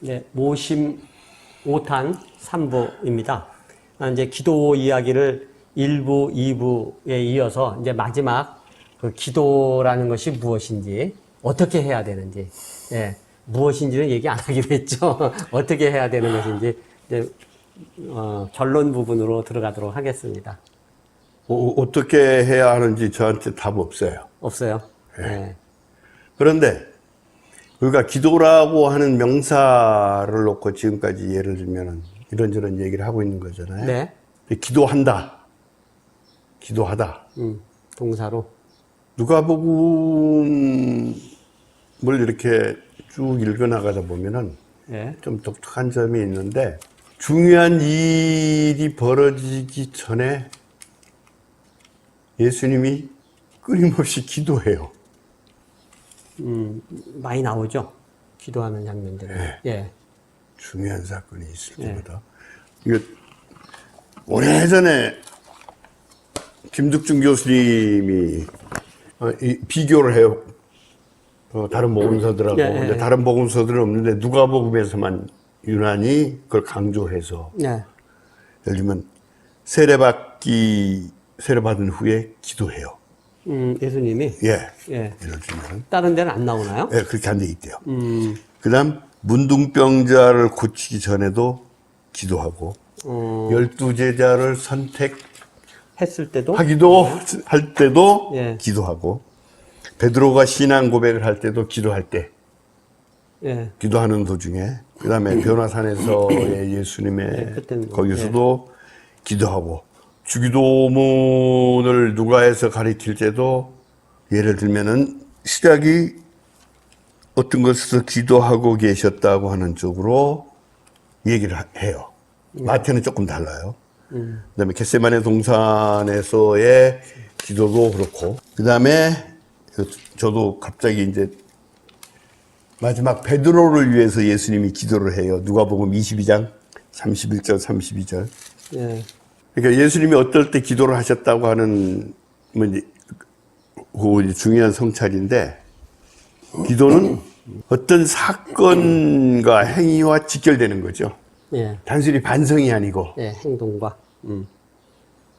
네, 모심 5탄 3부입니다. 이제 기도 이야기를 1부, 2부에 이어서 이제 마지막 그 기도라는 것이 무엇인지, 어떻게 해야 되는지, 예, 무엇인지는 얘기 안 하기로 했죠. 어떻게 해야 되는 것인지, 이제, 결론 부분으로 들어가도록 하겠습니다. 어떻게 해야 하는지 저한테 답 없어요. 없어요? 네. 예. 그런데 우리가 기도라고 하는 명사를 놓고 지금까지 예를 들면 이런저런 얘기를 하고 있는 거잖아요. 네. 기도한다. 기도하다. 동사로. 누가복음을 이렇게 쭉 읽어나가다 보면은 예. 좀 독특한 점이 있는데 중요한 일이 벌어지기 전에 예수님이 끊임없이 기도해요. 많이 나오죠. 기도하는 장면들은. 네. 예. 중요한 사건이 있을 때마다. 이거 오래전에 김득중 교수님이 비교를 해요. 다른 복음서들하고. 예, 예. 근데 다른 복음서들은 없는데 누가복음에서만 유난히 그걸 강조해서. 예. 예를 들면 세례받은 후에 기도해요. 예수님이. 예. 예. 예를 들면. 다른 데는 안 나오나요? 예, 그렇게 한 데 있대요. 그 다음, 문둥병자를 고치기 전에도 기도하고, 12제자를 했을 때도. 할 때도 예. 기도하고, 베드로가 신앙 고백을 할 때도 기도할 때, 예. 기도하는 도중에, 그 다음에 변화산에서의 예수님의 그때는 뭐, 거기서도 기도하고, 주기도문을 누가에서 가리킬 때도 예를 들면은 시작이 어떤 것에서 기도하고 계셨다고 하는 쪽으로 얘기를 해요. 마태는 조금 달라요. 그다음에 겟세마네 동산에서의 기도도 그렇고, 그다음에 저도 갑자기 이제 마지막 베드로를 위해서 예수님이 기도를 해요. 누가복음 22장 31절 32절. 예. 그러니까 예수님이 어떨 때 기도를 하셨다고 하는 뭐 이제 그 중요한 성찰인데, 기도는 어떤 사건과 행위와 직결되는 거죠. 예. 단순히 반성이 아니고. 예. 행동과.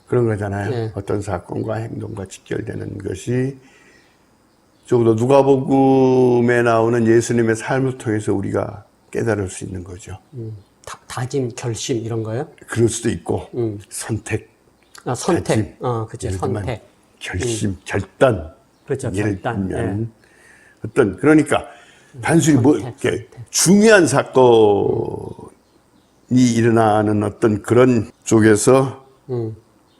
그런 거잖아요. 네. 어떤 사건과 행동과 직결되는 것이 적어도 누가복음에 나오는 예수님의 삶을 통해서 우리가 깨달을 수 있는 거죠. 다짐, 결심 이런 거요? 그럴 수도 있고 선택, 선택. 다짐, 그치. 예를 들면 선택. 결심, 결단. 그렇죠. 예를 결단. 들면 어떤 그러니까 단순히 뭐 선택, 이렇게 중요한 사건이 일어나는 어떤 그런 쪽에서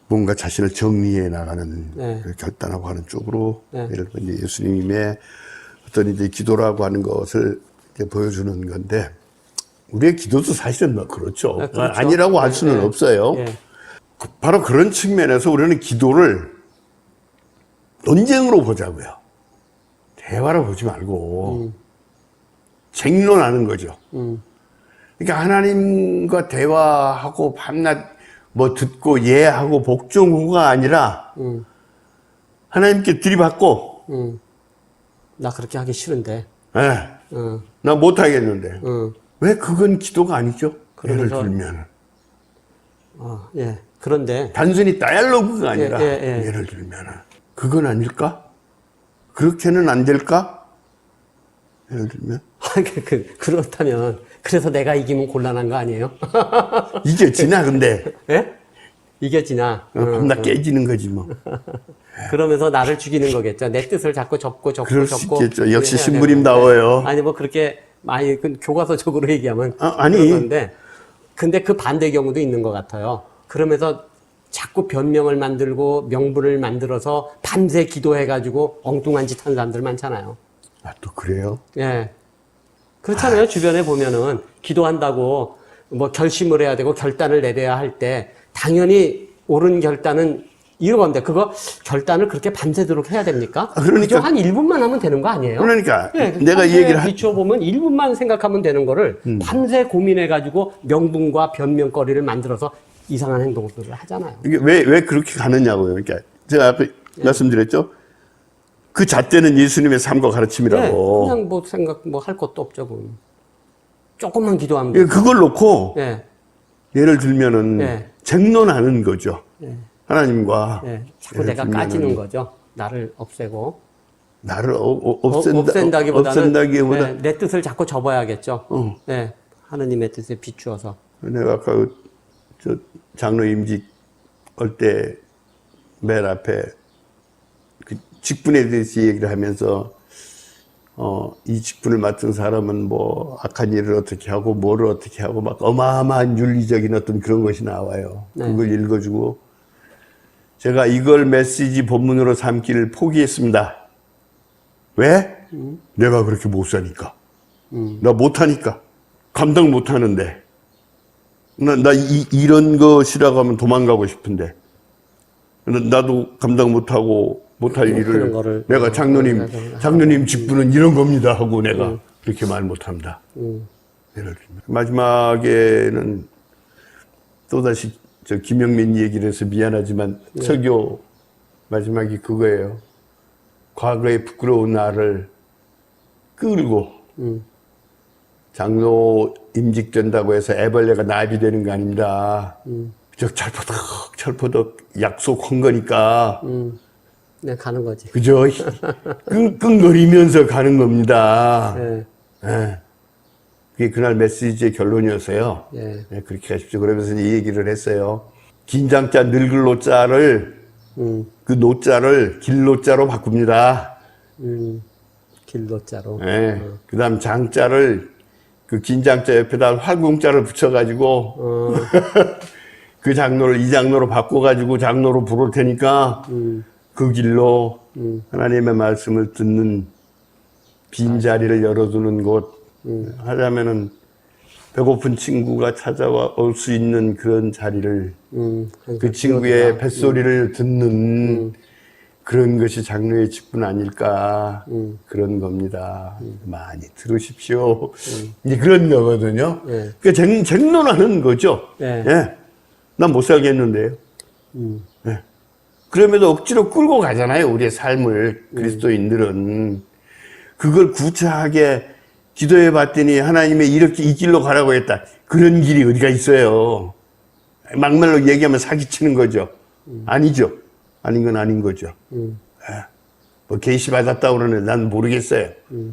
뭔가 자신을 정리해 나가는 네. 결단하고 하는 쪽으로 네. 예를 들면 이제 예수님의 어떤 이제 기도라고 하는 것을 이렇게 보여주는 건데, 우리의 기도도 사실은 뭐 그렇죠. 네, 그렇죠. 아니라고 할 수는 없어요. 예. 바로 그런 측면에서 우리는 기도를 논쟁으로 보자고요. 대화로 보지 말고 쟁론하는 거죠. 그러니까 하나님과 대화하고 밤낮 뭐 듣고 예하고 복종후가 아니라 하나님께 들이받고 나 그렇게 하기 싫은데. 예, 어. 나 못하겠는데 어. 왜 그건 기도가 아니죠? 예를 그러면서- 들면 예. 그런데 단순히 다이얼로그가 아니라 예. 예를 들면 그건 아닐까? 그렇게는 안 될까? 예를 들면 그렇다면 그래서 내가 이기면 곤란한 거 아니에요? 이게 지나 근데 예? 이겨지나. 밤낮 깨지는 거지 뭐. 그러면서 나를 죽이는 거겠죠. 내 뜻을 자꾸 접고 그럴 수 접고. 있겠죠. 역시 해야 신부님다워요. 되는데. 아니 뭐 그렇게 많이 교과서적으로 얘기하면 아니. 그런데 근데 그 반대 경우도 있는 것 같아요. 그러면서 자꾸 변명을 만들고 명분을 만들어서 밤새 기도해가지고 엉뚱한 짓 하는 사람들 많잖아요. 아, 또 그래요? 예. 그렇잖아요. 주변에 보면은 기도한다고 뭐 결심을 해야 되고 결단을 내려야 할 때 당연히 옳은 결단은 이런 건데 그거 결단을 그렇게 밤새도록 해야 됩니까? 그러니까- 그죠? 한 1분만 하면 되는 거 아니에요? 그러니까 예, 내가 이 얘기를 비춰보면 1분만 생각하면 되는 거를 밤새 고민해가지고 명분과 변명거리를 만들어서 이상한 행동들을 하잖아요. 이게 왜 그렇게 가느냐고요. 그러니까 제가 앞에 말씀드렸죠. 그 잣대는 예수님의 삶과 예, 가르침이라고. 그냥 뭐 생각 뭐 할 것도 없죠. 그건. 조금만 기도하면 예, 돼요. 그걸 놓고 예, 예를 들면은 예. 쟁론하는 거죠. 예. 하나님과 예. 자꾸 예를 내가 들면은 까지는 거죠. 나를 없애고. 나를 없앤다기보다는 없앤다기보다 예, 내 뜻을 자꾸 접어야겠죠. 어. 예. 하느님의 뜻에 비추어서. 내가 아까 저 장로 임직 할 때 맨 앞에 그 직분에 대해서 얘기를 하면서 이 직분을 맡은 사람은 뭐 악한 일을 어떻게 하고 뭐를 어떻게 하고 막 어마어마한 윤리적인 어떤 그런 것이 나와요. 네. 그걸 읽어주고 제가 이걸 메시지 본문으로 삼기를 포기했습니다. 왜? 내가 그렇게 못 사니까. 나 못하니까. 감당 못하는데. 이런 것이라고 하면 도망가고 싶은데. 나도 감당 못하고 못할 그런 일을 거를, 내가 장로님 직분은 이런 겁니다 하고 내가 그렇게 말 못합니다. 예를 들면. 마지막에는 또다시 저 김영민 얘기를 해서 미안하지만 설교 마지막이 그거예요. 과거에 부끄러운 나를 끌고 장로 임직된다고 해서 애벌레가 나비 되는 거 아닙니다. 저 철포덕 약속한 거니까. 네, 가는 거지. 그죠? 끙끙거리면서 가는 겁니다. 예. 예. 그게 그날 메시지의 결론이었어요. 예. 네, 그렇게 하십시오. 그러면서 이 얘기를 했어요. 긴장자 늙을 노자를 그 노자를 길노자로 바꿉니다. 길로자로. 네. 그다음 장자를 그 긴장자 옆에다 활궁자를 붙여가지고 그 장로를 이 장로로 바꿔가지고 장로로 부를 테니까 그 길로 하나님의 말씀을 듣는 빈 자리를 열어두는 곳 하자면은 배고픈 친구가 찾아와 올 수 있는 그런 자리를 그 친구의 뱃소리를 듣는 그런 것이 장로의 직분 아닐까 그런 겁니다. 많이 들으십시오. 이제 그런 거거든요. 예. 그러니까 쟁론하는 거죠. 예. 예. 난 못 살겠는데요. 예. 그러면서 억지로 끌고 가잖아요. 우리의 삶을 그리스도인들은 그걸 구차하게 기도해 봤더니 하나님의 이렇게 이 길로 가라고 했다. 그런 길이 어디가 있어요. 막말로 얘기하면 사기치는 거죠. 아니죠. 아닌 건 아닌 거죠. 예. 뭐 계시 받았다 그러는데 난 모르겠어요.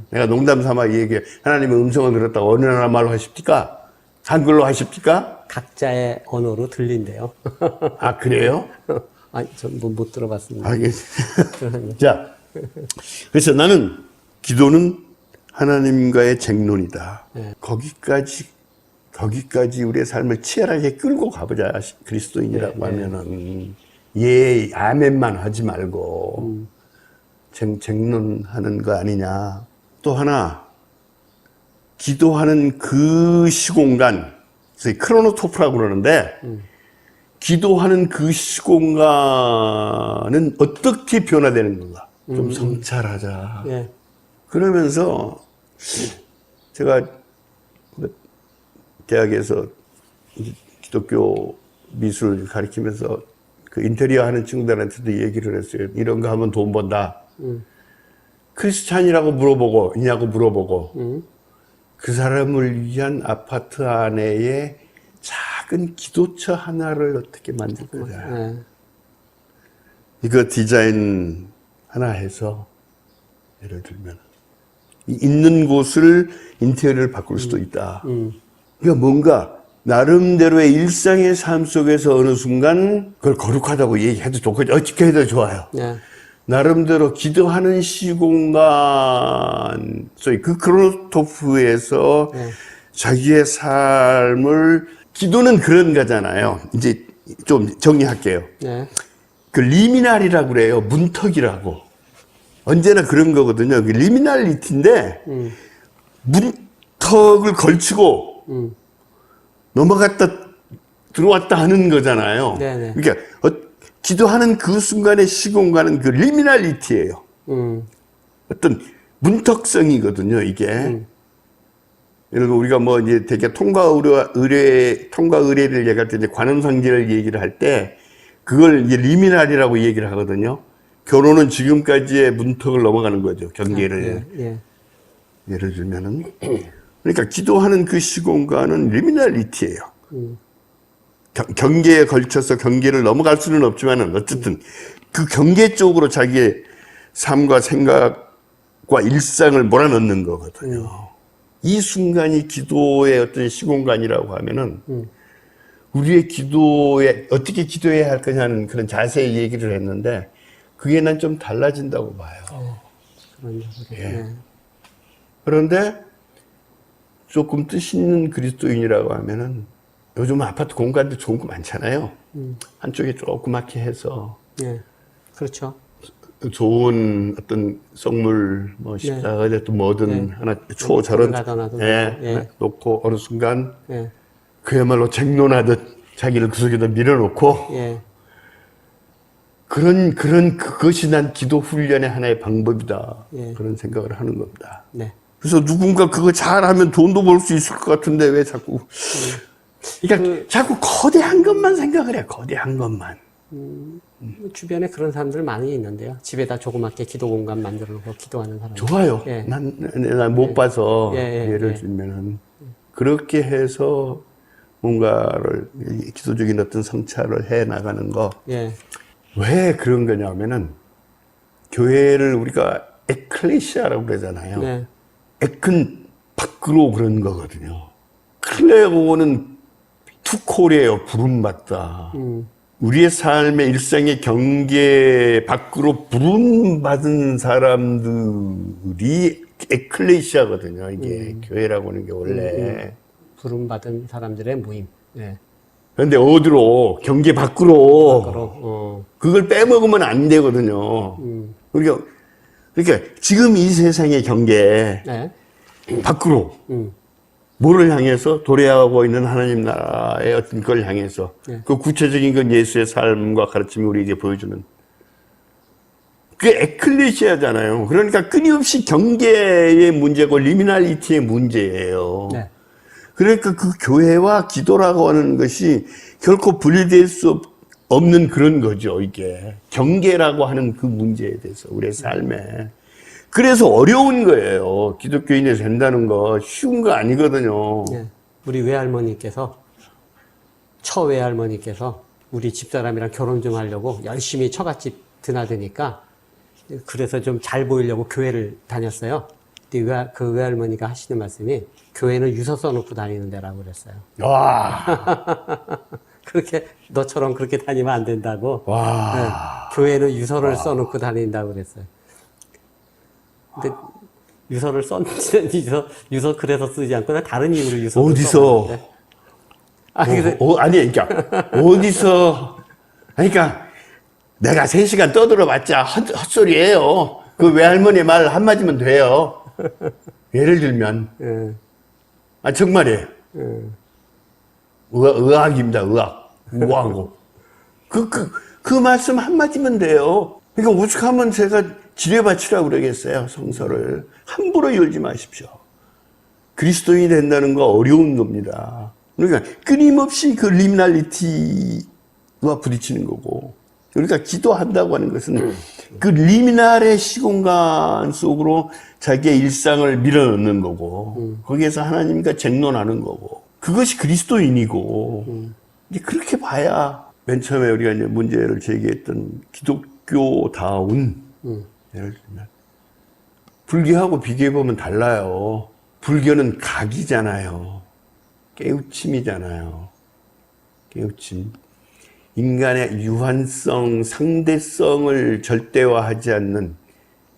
내가 농담 삼아 얘기해. 하나님의 음성을 들었다고 어느 나라 말로 하십니까? 한글로 하십니까? 각자의 언어로 들린대요. 아 그래요? 아니, 전 못 들어봤습니다. 자, 그래서 나는 기도는 하나님과의 쟁론이다. 네. 거기까지 우리의 삶을 치열하게 끌고 가보자. 그리스도인이라고 하면은 예, 아멘만 하지 말고 쟁론하는 거 아니냐. 또 하나 기도하는 그 시공간, 크로노토프라고 그러는데 기도하는 그 시공간은 어떻게 변화되는 건가? 좀 성찰하자. 예. 그러면서 제가 대학에서 기독교 미술 가르치면서 그 인테리어 하는 친구들한테도 얘기를 했어요. 이런 거 하면 돈 번다. 크리스찬이라고 물어보고 있냐고 물어보고 그 사람을 위한 아파트 안에의 작은 기도처 하나를 어떻게 만들 거냐. 예. 이거 디자인 하나 해서 예를 들면 있는 곳을 인테리어를 바꿀 수도 있다. 그러니까 뭔가 나름대로의 일상의 삶 속에서 어느 순간 그걸 거룩하다고 얘기해도 좋고 어떻게 해도 좋아요. 예. 나름대로 기도하는 시공간, 소위 그 크로노토프에서 자기의 삶을 기도는 그런 거잖아요. 이제 좀 정리할게요. 예. 그 리미날이라고 그래요. 문턱이라고. 언제나 그런 거거든요. 그 리미날리티인데 문턱을 걸치고 넘어갔다 들어왔다 하는 거잖아요. 네네. 그러니까 기도하는 그 순간의 시공간은 그 리미날리티예요. 어떤 문턱성이거든요. 이게. 예를 들어 우리가 뭐 이제 되게 통과 의뢰를 얘기할 때 이제 관음상제를 얘기를 할 때 그걸 이제 리미날이라고 얘기를 하거든요. 결혼은 지금까지의 문턱을 넘어가는 거죠. 경계를. 예. 예를 들면은 그러니까 기도하는 그 시공간은 리미널리티예요. 경계에 걸쳐서 경계를 넘어갈 수는 없지만 어쨌든 그 경계 쪽으로 자기의 삶과 생각과 일상을 몰아넣는 거거든요. 이 순간이 기도의 어떤 시공간이라고 하면은 우리의 기도에 어떻게 기도해야 할 거냐는 그런 자세히 얘기를 했는데 그게 난 좀 달라진다고 봐요. 예. 그런데 조금 뜻 있는 그리스도인이라고 하면은 요즘 아파트 공간도 좋은 거 많잖아요. 한쪽에 조그맣게 해서 예. 그렇죠. 좋은 어떤 성물, 뭐 십자가 됐든 뭐든 하나 저런 예. 놓고 어느 순간 예. 그야말로 쟁론하듯 자기를 그 속에다 밀어놓고 예. 그것이 난 기도 훈련의 하나의 방법이다. 예. 그런 생각을 하는 겁니다. 네. 그래서 누군가 그거 잘하면 돈도 벌 수 있을 것 같은데 왜 자꾸 그러니까 자꾸 거대한 것만 생각을 해. 거대한 것만. 주변에 그런 사람들 많이 있는데요. 집에다 조그맣게 기도 공간 만들어 놓고 기도하는 사람. 좋아요. 예. 난 못 봐서 예를 예. 들면은 그렇게 해서 뭔가를 기도적인 어떤 성찰을 해 나가는 거. 예. 왜 그런 거냐면은 교회를 우리가 에클레시아라고 그러잖아요. 네. 에큰 밖으로 그런 거거든요. 클레오는 투콜이에요. 부름받다. 우리의 삶의 일상의 경계 밖으로 부름받은 사람들이 에클레시아거든요. 이게 교회라고 하는 게 원래. 부름받은 사람들의 모임. 예. 그런데 어디로? 경계 밖으로. 밖으로. 그걸 빼먹으면 안 되거든요. 그러니까 지금 이 세상의 경계 네. 밖으로 뭐를 향해서 도래하고 있는 하나님 나라의 어떤 걸 향해서 그 구체적인 건 예수의 삶과 가르침이 우리에게 보여주는 그게 에클레시아잖아요. 그러니까 끊임없이 경계의 문제고 리미널리티의 문제예요. 네. 그러니까 그 교회와 기도라고 하는 것이 결코 분리될 수 없는 그런 거죠, 이게. 경계라고 하는 그 문제에 대해서, 우리의 삶에. 그래서 어려운 거예요. 기독교인이 된다는 거 쉬운 거 아니거든요. 예. 우리 외할머니께서, 처외할머니께서 우리 집사람이랑 결혼 좀 하려고 열심히 처갓집 드나드니까 그래서 좀 잘 보이려고 교회를 다녔어요. 근데 그 외할머니가 하시는 말씀이 교회는 유서 써놓고 다니는 데라고 그랬어요. 와. 그렇게 너처럼 그렇게 다니면 안 된다고. 와. 네, 교회는 유서를 써놓고 다닌다고 그랬어요. 근데 유서를 썼는지 유서 그래서 쓰지 않고 다른 이유로 유서를 어디서? 아니 그러니까 어디서? 그러니까 내가 3시간 떠들어봤자 헛소리예요. 그 외할머니 말 한마디면 돼요. 예를 들면 정말이에요. 의학입니다. 의학고. 그 말씀 한마디면 돼요. 그러니까 오죽 하면 제가 지뢰밭이라고 그러겠어요. 성서를. 함부로 열지 마십시오. 그리스도인이 된다는 거 어려운 겁니다. 그러니까 끊임없이 그 리미널리티와 부딪히는 거고. 그러니까 기도한다고 하는 것은 그 리미널의 시공간 속으로 자기의 일상을 밀어넣는 거고, 거기에서 하나님과 쟁론하는 거고, 그것이 그리스도인이고, 이제 그렇게 봐야 맨 처음에 우리가 이제 문제를 제기했던 기독교다운, 예를 들면, 불교하고 비교해보면 달라요. 불교는 각이잖아요. 깨우침이잖아요. 깨우침. 인간의 유한성, 상대성을 절대화하지 않는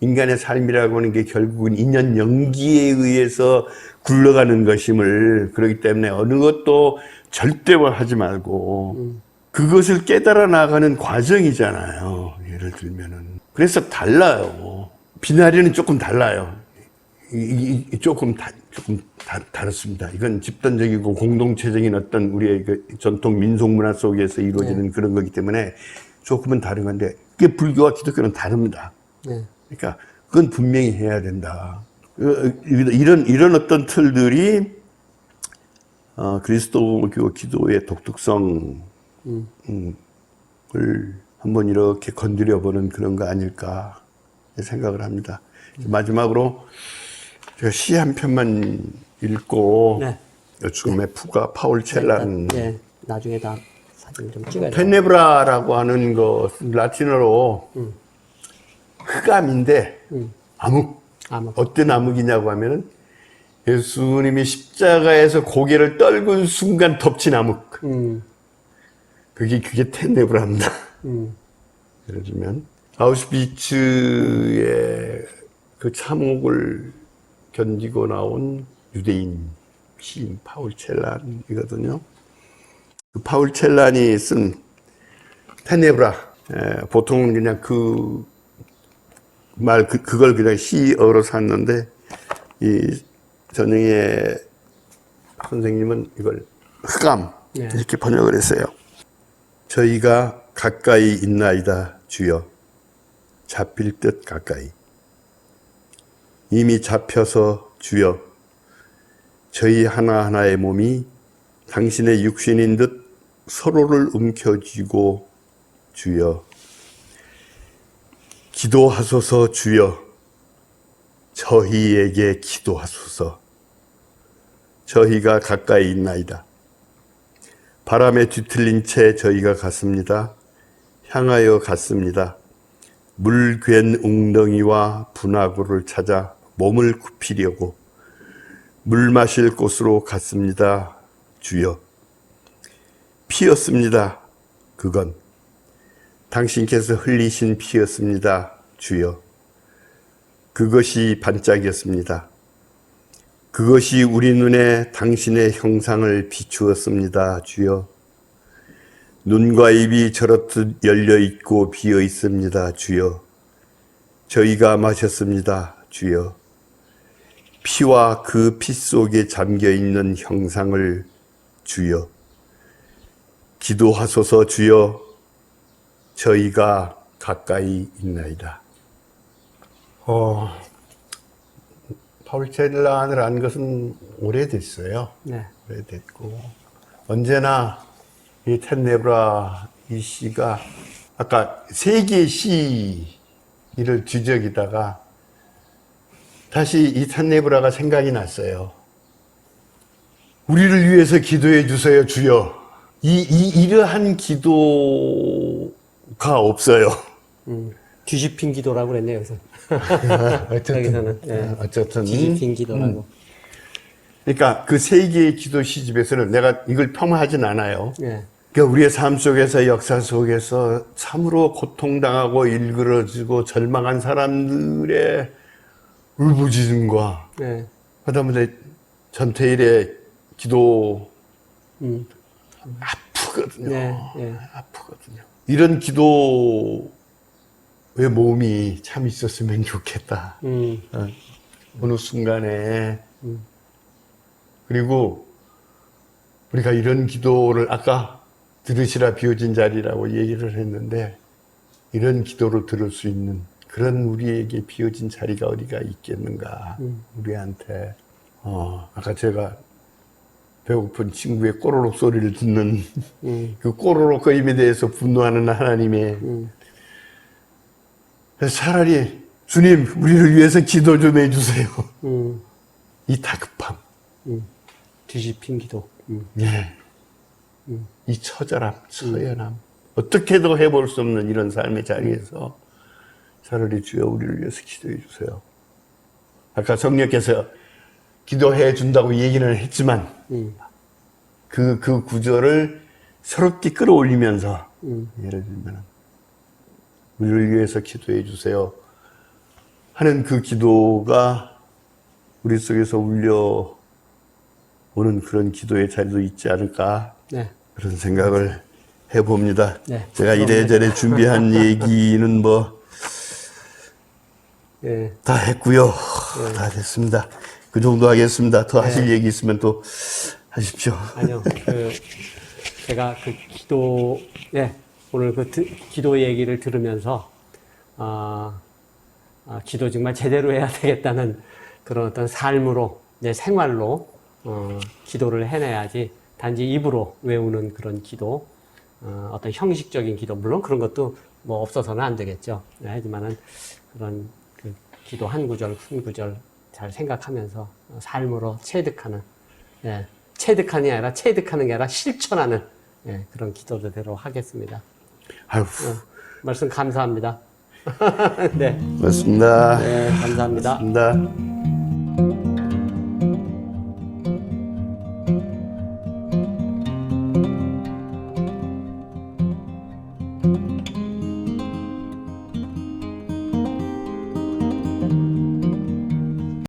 인간의 삶이라고 하는 게 결국은 인연 연기에 의해서 굴러가는 것임을, 그렇기 때문에 어느 것도 절대화하지 말고 그것을 깨달아 나가는 과정이잖아요. 예를 들면은. 그래서 달라요. 비나리는 조금 달라요. 조금 다릅니다. 이건 집단적이고 공동체적인 어떤 우리의 그 전통 민속 문화 속에서 이루어지는 그런 거기 때문에 조금은 다른 건데, 그게 불교와 기독교는 다릅니다. 그러니까 그건 분명히 해야 된다. 이런 어떤 틀들이 그리스도교 기도의 독특성을 한번 이렇게 건드려 보는 그런 거 아닐까 생각을 합니다. 마지막으로 제가 시 한 편만 읽고 네. 요즘에 푸가 파울 첼란 네. 나중에 다 사진 좀 찍어야 돼요. 테네브라라고 하는 거 라틴어로 흑암인데 암흑. 암흑. 어떤 암흑이냐고 하면은 예수님이 십자가에서 고개를 떨군 순간 덮친 암흑. 그게 테네브라입니다. 예를 들면 아우슈비츠의 그 참혹을 견디고 나온 유대인 시인 파울 첼란이거든요. 그 파울 첼란이 쓴 테네브라, 보통은 그냥 그걸 그냥 시어로 샀는데, 이 전영의 선생님은 이걸 흑암, 네. 이렇게 번역을 했어요. 저희가 가까이 있나이다, 주여. 잡힐 듯 가까이. 이미 잡혀서 주여. 저희 하나하나의 몸이 당신의 육신인 듯 서로를 움켜쥐고 주여. 기도하소서 주여. 저희에게 기도하소서. 저희가 가까이 있나이다. 바람에 뒤틀린 채 저희가 갔습니다. 향하여 갔습니다. 물괸 웅덩이와 분화구를 찾아 몸을 굽히려고 물 마실 곳으로 갔습니다. 주여. 피였습니다. 그건 당신께서 흘리신 피였습니다. 주여. 그것이 반짝이었습니다. 그것이 우리 눈에 당신의 형상을 비추었습니다. 주여. 눈과 입이 저렇듯 열려 있고 비어 있습니다. 주여. 저희가 마셨습니다. 주여. 피와 그 피 속에 잠겨 있는 형상을 주여. 기도하소서 주여. 저희가 가까이 있나이다. 파울 첼란을 한 것은 오래됐어요. 네. 오래됐고 언제나 이 테네브라 이 시가 아까 세계 시를 뒤적이다가 다시 이 테네브라가 생각이 났어요. 우리를 위해서 기도해 주세요, 주여. 이러한 기도가 없어요. 뒤집힌 기도라고 그랬네요, 여기서. 여기서는. 네. 어쨌든 뒤집힌 기도라고. 그러니까 그 세 개의 기도 시집에서는 내가 이걸 폄하하진 않아요. 네. 그러니까 우리의 삶 속에서 역사 속에서 참으로 고통당하고 일그러지고 절망한 사람들의 울부짖음과 네. 그다음에 전태일의 기도 아프거든요. 네. 네. 아프거든요. 이런 기도의 몸이 참 있었으면 좋겠다. 어느 순간에 그리고 우리가 이런 기도를 아까 들으시라 비워진 자리라고 얘기를 했는데 이런 기도를 들을 수 있는 그런 우리에게 비워진 자리가 어디가 있겠는가 우리한테 아까 제가 배고픈 친구의 꼬르륵 소리를 듣는 그 꼬르륵 거림에 대해서 분노하는 하나님의 그래서 차라리 주님 우리를 위해서 기도 좀 해주세요. 이 다급함 뒤집힌 기도. 예. 이 처절함, 처연함 어떻게도 해볼 수 없는 이런 삶의 자리에서 차라리 주여 우리를 위해서 기도해 주세요. 아까 성령께서 기도해 준다고 얘기는 했지만 그 구절을 새롭게 끌어올리면서 예를 들면 우리를 위해서 기도해 주세요 하는 그 기도가 우리 속에서 울려오는 그런 기도의 자리도 있지 않을까 네. 그런 생각을 해봅니다. 네. 제가 이래저래 준비한 얘기는 뭐 네. 다 했고요. 다 됐습니다. 그 정도 하겠습니다. 더 하실 네. 얘기 있으면 또 하십시오. 아니요. 제가 그 기도, 오늘 기도 얘기를 들으면서, 기도 정말 제대로 해야 되겠다는 그런 어떤 삶으로, 생활로, 기도를 해내야지 단지 입으로 외우는 그런 기도, 어떤 형식적인 기도, 물론 그런 것도 뭐 없어서는 안 되겠죠. 하지만은 그런 그 기도 한 구절, 한 구절 잘 생각하면서 삶으로 체득하는, 예, 체득하는 게 아니라 체득하는 게 아니라 실천하는, 예, 그런 기도대로 하겠습니다. 아유, 말씀 감사합니다. 네. 고맙습니다. 네, 감사합니다. 고맙습니다.